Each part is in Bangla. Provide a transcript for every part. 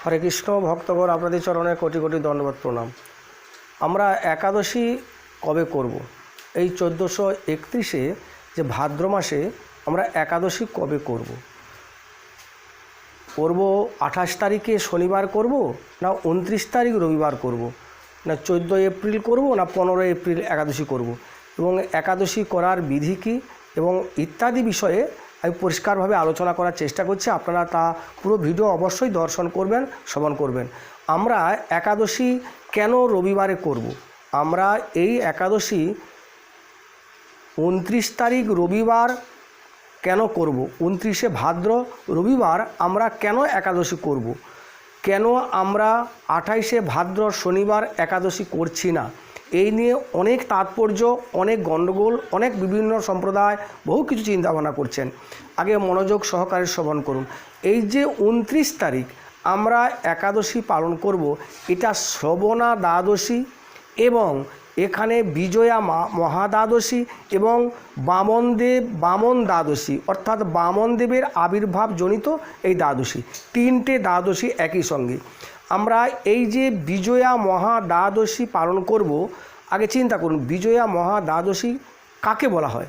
হরে কৃষ্ণ ভক্তগণ, আপনাদের চরণে কোটি কোটি দণ্ডবত প্রণাম। আমরা একাদশী কবে করব? এই 1431 যে ভাদ্র মাসে আমরা একাদশী কবে করব? 28 তারিখে শনিবার করব, না 29 তারিখ রবিবার করব, না 14 এপ্রিল করব, না 15 এপ্রিল একাদশী করব, এবং একাদশী করার বিধি কী এবং ইত্যাদি বিষয়ে আমি পরিষ্কারভাবে আলোচনা করার চেষ্টা করছি। আপনারা তা পুরো ভিডিও অবশ্যই দর্শন করবেন, শ্রবণ করবেন। আমরা একাদশী কেন রবিবারে করব? আমরা এই একাদশী 29 তারিখ রবিবার কেন করব? 29শে ভাদ্র রবিবার আমরা কেন একাদশী করব? কেন আমরা 28শে ভাদ্র শনিবার একাদশী করছি না? এই নিয়ে অনেক তাৎপর্য, অনেক গণ্ডগোল, অনেক বিভিন্ন সম্প্রদায় বহু কিছু চিন্তাভাবনা করছেন। আগে মনোযোগ সহকারে শ্রবণ করুন। এই যে 29 তারিখ আমরা একাদশী পালন করব, এটা শ্রবণা দ্বাদশী এবং এখানে বিজয়া মহাদ্বাদশী এবং বামন দ্বাদশী, অর্থাৎ বামনদেবের আবির্ভাব জনিত এই দ্বাদশী, তিনটে দ্বাদশী একই সঙ্গে। আমরা এই যে বিজয়া মহাদ্বাদশী পালন করব, আগে চিন্তা করুন বিজয়া মহাদ্বাদশী কাকে বলা হয়।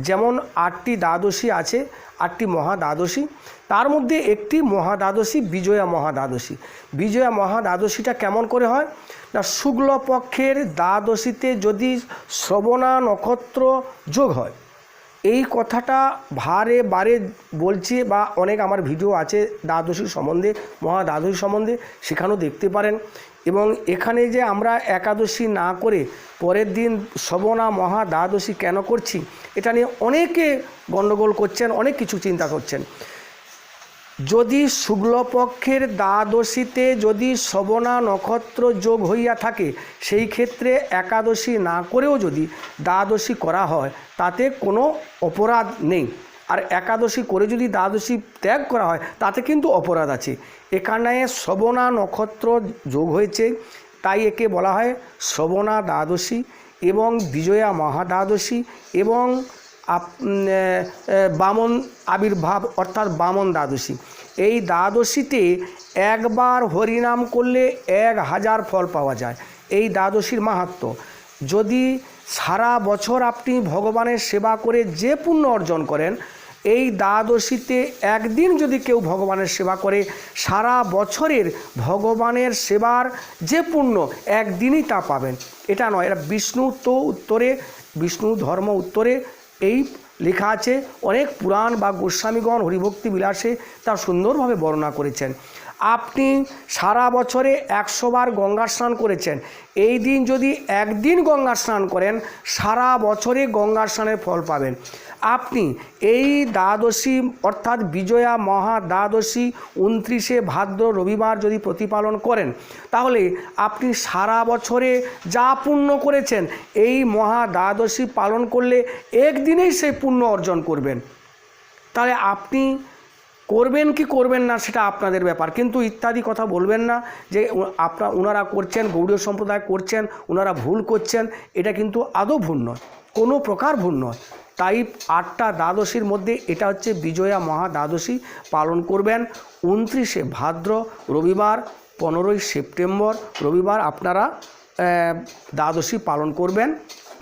যেমন 8টি দ্বাদশী আছে, 8টি মহাদ্বাদশী, তার মধ্যে একটি মহাদ্বাদশী বিজয়া মহাদ্বাদশী। বিজয়া মহাদ্বাদশীটা কেমন করে হয় না, শুক্লপক্ষের দ্বাদশীতে যদি শ্রবণা নক্ষত্র যোগ হয়। এই কথাটা বারে বারে বলছি, বা অনেক আমার ভিডিও আছে দ্বাদশীর সম্বন্ধে, মহাদ্বাদশী সম্বন্ধে, সেখানেও দেখতে পারেন। এবং এখানে যে আমরা একাদশী না করে পরের দিন শ্রবণা মহাদ্বাদশী কেন করছি, এটা নিয়ে অনেকে গণ্ডগোল করছেন, অনেক কিছু চিন্তা করছেন। যদি শুক্লপক্ষের দ্বাদশীতে যদি শ্রবণা নক্ষত্র যোগ হইয়া থাকে, সেই ক্ষেত্রে একাদশী না করেও যদি দ্বাদশী করা হয় তাতে কোনো অপরাধ নেই। আর একাদশী করে যদি দ্বাদশী ত্যাগ করা হয় তাতে কিন্তু অপরাধ আছে। এখানে শ্রবণা নক্ষত্র যোগ হয়েছে, তাই একে বলা হয় শ্রবণা দ্বাদশী এবং বিজয়া মহাদ্বাদশী এবং বামন আবির্ভাব অর্থাৎ বামন দ্বাদশী। এই দ্বাদশীতে একবার হরিনাম করলে 1000 ফল পাওয়া যায়। এই দ্বাদশীর মাহাত্ম্য, যদি সারা বছর আপনি ভগবানের সেবা করে যে পুণ্য অর্জন করেন, এই দ্বাদশীতে একদিন যদি কেউ ভগবানের সেবা করে, সারা বছরের ভগবানের সেবার যে পুণ্য একদিনই তা পাবেন। এটা নয়, এটা বিষ্ণু তো উত্তরে, বিষ্ণু ধর্ম উত্তরে এই লেখা আছে। অনেক পুরাণ বা গোস্বামীগণ হরিভক্তি বিলাসে তা সুন্দরভাবে বর্ণনা করেছেন। আপনি সারা বছরে 100 বার গঙ্গা স্নান করেছেন, এই দিন যদি একদিন গঙ্গা স্নান করেন, সারা বছরে গঙ্গা স্নানের ফল পাবেন। আপনি এই দ্বাদশী অর্থাৎ বিজয়া মহাদ্বাদশী 29শে ভাদ্র রবিবার যদি প্রতিপালন করেন, তাহলে আপনি সারা বছরে যা পুণ্য করেছেন এই মহাদ্বাদশী পালন করলে একদিনেই সেই পুণ্য অর্জন করবেন। তাহলে আপনি করবেন কি করবেন না সেটা আপনাদের ব্যাপার, কিন্তু ইত্যাদি কথা বলবেন না যে ওনারা করছেন, গৌড়ীয় সম্প্রদায় করছেন, ওনারা ভুল করছেন। এটা কিন্তু আদৌ ভুল নয়, কোনো প্রকার ভুল নয়। তাই 8টা দ্বাদশীর মধ্যে এটা হচ্ছে বিজয়া মহাদ্বাদশী পালন করবেন 29শে ভাদ্র রবিবার, 15ই সেপ্টেম্বর রবিবার আপনারা দ্বাদশী পালন করবেন,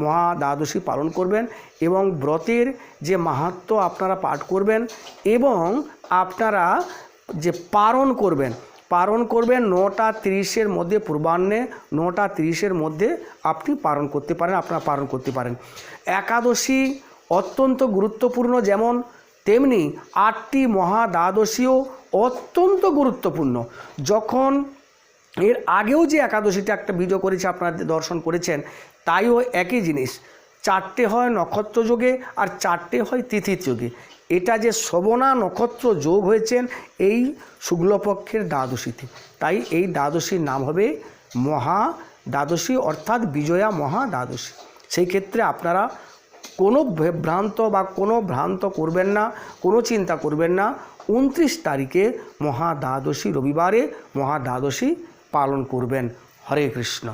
মহাদ্বাদশী পালন করবেন এবং ব্রতের যে মাহাত্ম্য আপনারা পাঠ করবেন এবং আপনারা যে পারণ করবেন 9টা 30-এর মধ্যে, পূর্বাহ্নে 9টা 30-এর মধ্যে আপনি পালন করতে পারেন, আপনারা পালন করতে পারেন। একাদশী অত্যন্ত গুরুত্বপূর্ণ, যেমন তেমনি 8টি মহাদ্বাদশীও অত্যন্ত গুরুত্বপূর্ণ। যখন এর আগেও যে একাদশীতে একটা ভিডিও করেছি আপনারা দর্শন করেছেন, তাইও একই জিনিস, 4টে হয় নক্ষত্র যোগে আর 4টে হয় তিথির যোগে। এটা যে শ্রবণা নক্ষত্র যোগ হয়েছেন এই শুক্লপক্ষের দ্বাদশীতে, তাই এই দ্বাদশীর নাম হবে মহাদ্বাদশী অর্থাৎ বিজয়া মহাদ্বাদশী। সেই ক্ষেত্রে আপনারা কোনো ভ্রান্ত করবেন না, কোনো চিন্তা করবেন না। 29 তারিখে মহাদ্বাদশী রবিবারে মহাদ্বাদশী পালন করবেন। হরে কৃষ্ণ।